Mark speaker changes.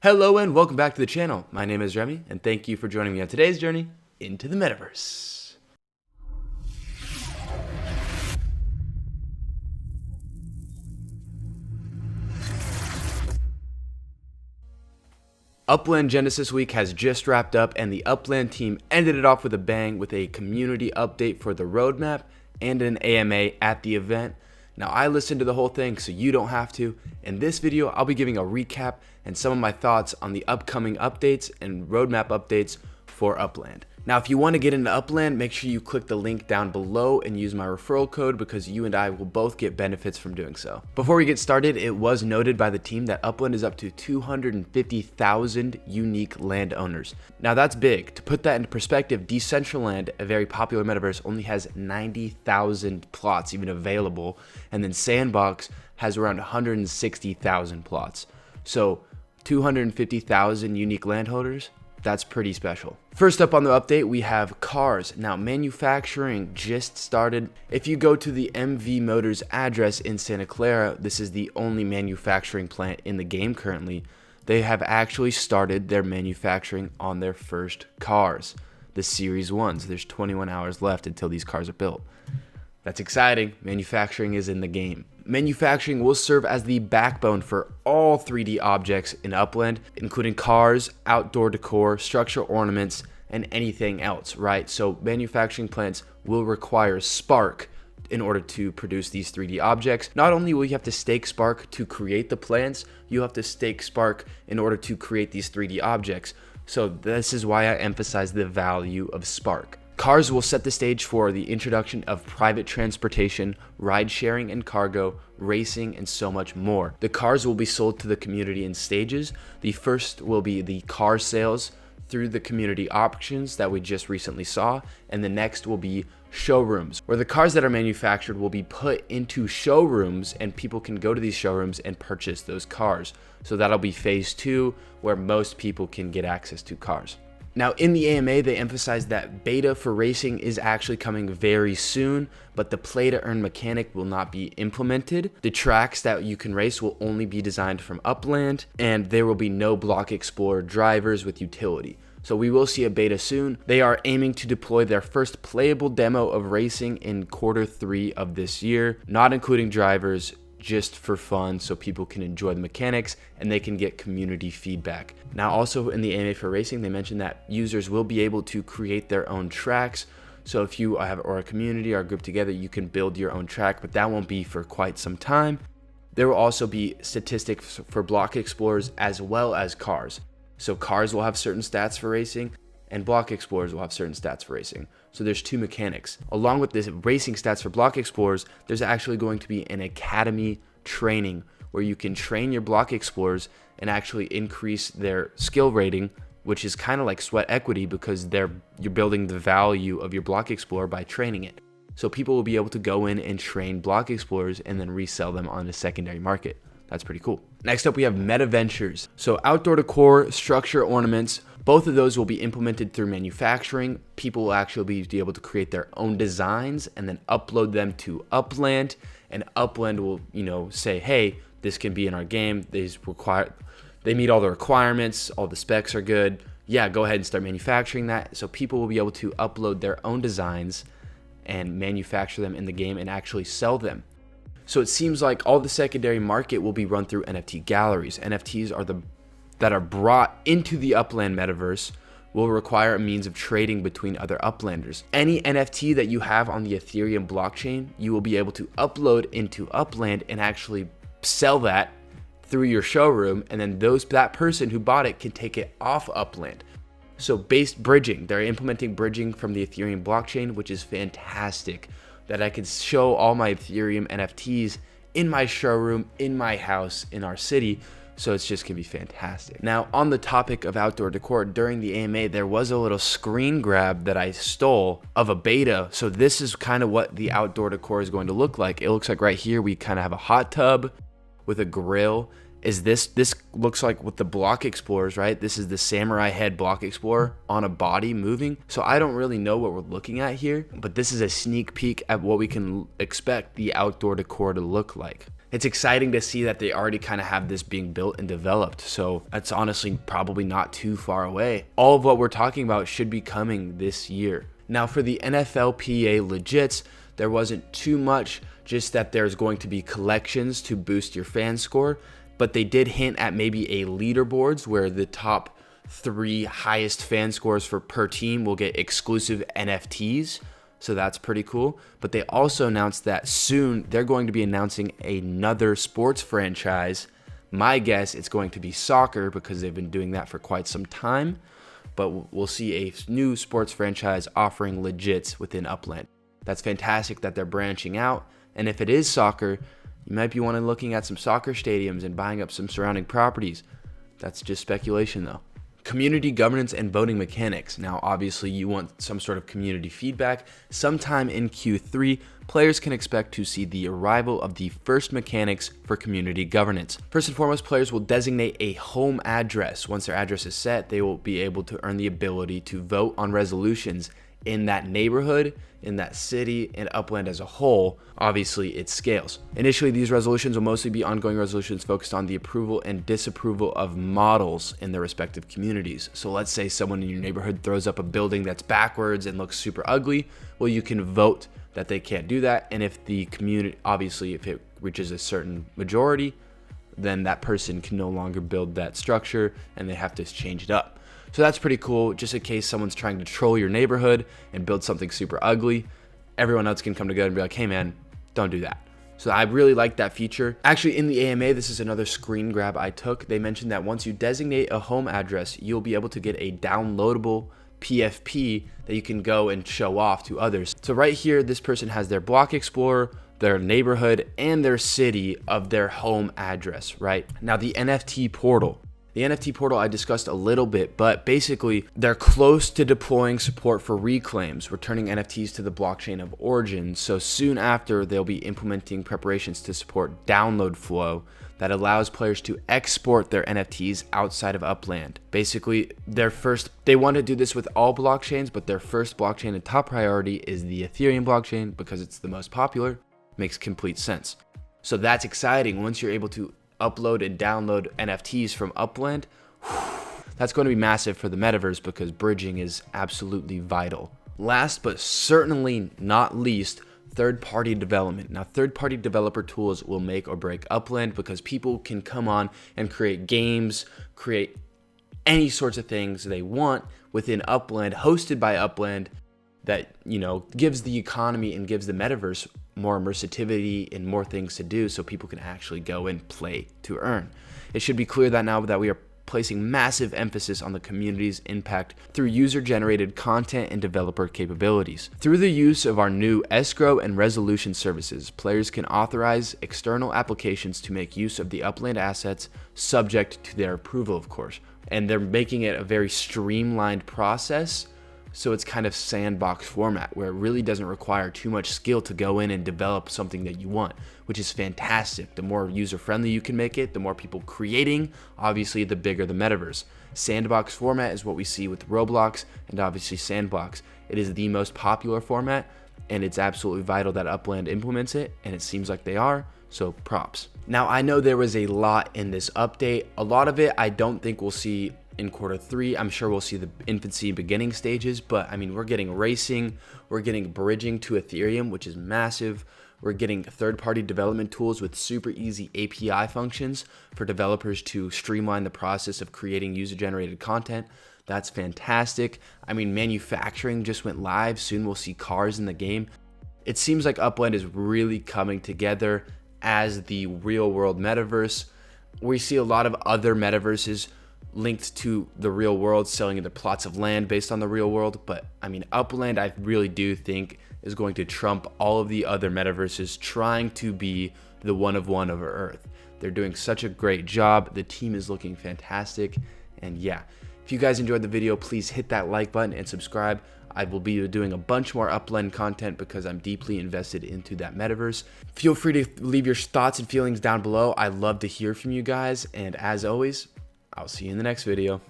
Speaker 1: Hello and welcome back to the channel. My name is Remy and thank you for joining me on today's journey into the metaverse. Upland Genesis Week has just wrapped up and the Upland team ended it off with a bang with a community update for the roadmap and an AMA at the event. Now I listened to the whole thing so you don't have to. In this video, I'll be giving a recap and some of my thoughts on the upcoming updates and roadmap updates for Upland. Now if you want to get into Upland, make sure you click the link down below and use my referral code because you and I will both get benefits from doing so. Before we get started, it was noted by the team that Upland is up to 250,000 unique landowners. Now that's big. To put that into perspective, Decentraland, a very popular metaverse, only has 90,000 plots even available, and then Sandbox has around 160,000 plots. So 250,000 unique landholders, that's pretty special. First up on the update, we have cars. Now, manufacturing just started. If you go to the MV Motors address in Santa Clara, this is the only manufacturing plant in the game currently. They have actually started their manufacturing on their first cars, the Series 1s. There's 21 hours left until these cars are built. That's exciting. Manufacturing is in the game. Manufacturing will serve as the backbone for all 3D objects in Upland, including cars, outdoor decor, structural ornaments, and anything else, right? So manufacturing plants will require Spark in order to produce these 3D objects. Not only will you have to stake Spark to create the plants, you have to stake Spark in order to create these 3D objects. So this is why I emphasize the value of Spark. Cars will set the stage for the introduction of private transportation, ride sharing and cargo, racing, and so much more. The cars will be sold to the community in stages. The first will be the car sales through the community auctions that we just recently saw, and the next will be showrooms, where the cars that are manufactured will be put into showrooms and people can go to these showrooms and purchase those cars. So that'll be phase 2, where most people can get access to cars. Now in the AMA, they emphasized that beta for racing is actually coming very soon, but the play to earn mechanic will not be implemented. The tracks that you can race will only be designed from Upland, and there will be no Block Explorer drivers with utility. So we will see a beta soon. They are aiming to deploy their first playable demo of racing in Q3 of this year, not including drivers, just for fun so people can enjoy the mechanics and they can get community feedback. Now also in the AMA for racing, they mentioned that users will be able to create their own tracks. So if you have or a community or a group together, you can build your own track, but that won't be for quite some time. There will also be statistics for Block Explorers as well as cars. So cars will have certain stats for racing and Block Explorers will have certain stats for racing. So there's two mechanics. Along with this racing stats for Block Explorers, there's actually going to be an academy training where you can train your Block Explorers and actually increase their skill rating, which is kind of like sweat equity because you're building the value of your Block Explorer by training it. So people will be able to go in and train Block Explorers and then resell them on the secondary market. That's pretty cool. Next up, we have Meta Ventures. So outdoor decor, structure ornaments, both of those will be implemented through manufacturing. People will actually be able to create their own designs and then upload them to Upland, and Upland will, say, hey, this can be in our game. They meet all the requirements, all the specs are good. Yeah, go ahead and start manufacturing that. So people will be able to upload their own designs and manufacture them in the game and actually sell them. So it seems like all the secondary market will be run through NFT galleries. NFTs that are brought into the Upland metaverse will require a means of trading between other Uplanders. Any NFT that you have on the Ethereum blockchain, you will be able to upload into Upland and actually sell that through your showroom, and then that person who bought it can take it off Upland. So based bridging, they're implementing bridging from the Ethereum blockchain, which is fantastic. That I can show all my Ethereum NFTs in my showroom, in my house, in our city. So it's just gonna be fantastic. Now, on the topic of outdoor decor, during the AMA, there was a little screen grab that I stole of a beta. So this is kind of what the outdoor decor is going to look like. It looks like right here, we kind of have a hot tub with a grill. This looks like with the Block Explorers, right? This is the samurai head Block Explorer on a body moving. So I don't really know what we're looking at here, but this is a sneak peek at what we can expect the outdoor decor to look like. It's exciting to see that they already kind of have this being built and developed. So that's honestly probably not too far away. All of what we're talking about should be coming this year. Now for the NFLPA Legits, there wasn't too much, just that there's going to be collections to boost your fan score, but they did hint at maybe a leaderboards where the top 3 highest fan scores for per team will get exclusive NFTs. So that's pretty cool. But they also announced that soon they're going to be announcing another sports franchise. My guess it's going to be soccer because they've been doing that for quite some time. But we'll see a new sports franchise offering legits within Upland. That's fantastic that they're branching out. And if it is soccer, you might be looking at some soccer stadiums and buying up some surrounding properties. That's just speculation though. Community governance and voting mechanics. Now, obviously, you want some sort of community feedback. Sometime in Q3, players can expect to see the arrival of the first mechanics for community governance. First and foremost, players will designate a home address. Once their address is set, they will be able to earn the ability to vote on resolutions in that neighborhood, in that city, and Upland as a whole. Obviously, it scales. Initially, these resolutions will mostly be ongoing resolutions focused on the approval and disapproval of models in their respective communities. So let's say someone in your neighborhood throws up a building that's backwards and looks super ugly. Well, you can vote that they can't do that. And if the community, obviously, if it reaches a certain majority, then that person can no longer build that structure and they have to change it up. So that's pretty cool, just in case someone's trying to troll your neighborhood and build something super ugly. Everyone else can come together and be like, hey man, don't do that. So I really like that feature. Actually, in the AMA, this is another screen grab I took. They mentioned that once you designate a home address, you'll be able to get a downloadable PFP that you can go and show off to others. So right here, this person has their block explorer, their neighborhood, and their city of their home address, right? Now the NFT Portal. The NFT Portal I discussed a little bit, but basically they're close to deploying support for reclaims, returning NFTs to the blockchain of origin. So soon after, they'll be implementing preparations to support download flow that allows players to export their NFTs outside of Upland. Basically, they want to do this with all blockchains, but their first blockchain and top priority is the Ethereum blockchain because it's the most popular. Makes complete sense. So that's exciting. Once you're able to upload and download NFTs from Upland, that's going to be massive for the metaverse because bridging is absolutely vital. Last but certainly not least, third-party development. Now, third-party developer tools will make or break Upland because people can come on and create games, create any sorts of things they want within Upland, hosted by Upland, that, gives the economy and gives the metaverse more immersivity and more things to do so people can actually go and play to earn. It should be clear that now that we are placing massive emphasis on the community's impact through user-generated content and developer capabilities. Through the use of our new escrow and resolution services, players can authorize external applications to make use of the Upland assets subject to their approval, of course. And they're making it a very streamlined process. So it's kind of sandbox format where it really doesn't require too much skill to go in and develop something that you want, which is fantastic. The more user-friendly you can make it, the more people creating, obviously the bigger the metaverse. Sandbox format is what we see with Roblox and obviously Sandbox. It is the most popular format and it's absolutely vital that Upland implements it, and it seems like they are, so props. Now I know there was a lot in this update. A lot of it I don't think we'll see in Q3. I'm sure we'll see the infancy beginning stages, but I mean, we're getting racing, we're getting bridging to Ethereum, which is massive. We're getting third-party development tools with super easy API functions for developers to streamline the process of creating user-generated content. That's fantastic. I mean, manufacturing just went live. Soon we'll see cars in the game. It seems like Upland is really coming together as the real-world metaverse. We see a lot of other metaverses linked to the real world, selling the plots of land based on the real world. But I mean, Upland, I really do think is going to trump all of the other metaverses trying to be the one of Earth. They're doing such a great job. The team is looking fantastic. And yeah, if you guys enjoyed the video, please hit that like button and subscribe. I will be doing a bunch more Upland content because I'm deeply invested into that metaverse. Feel free to leave your thoughts and feelings down below. I love to hear from you guys. And as always, I'll see you in the next video.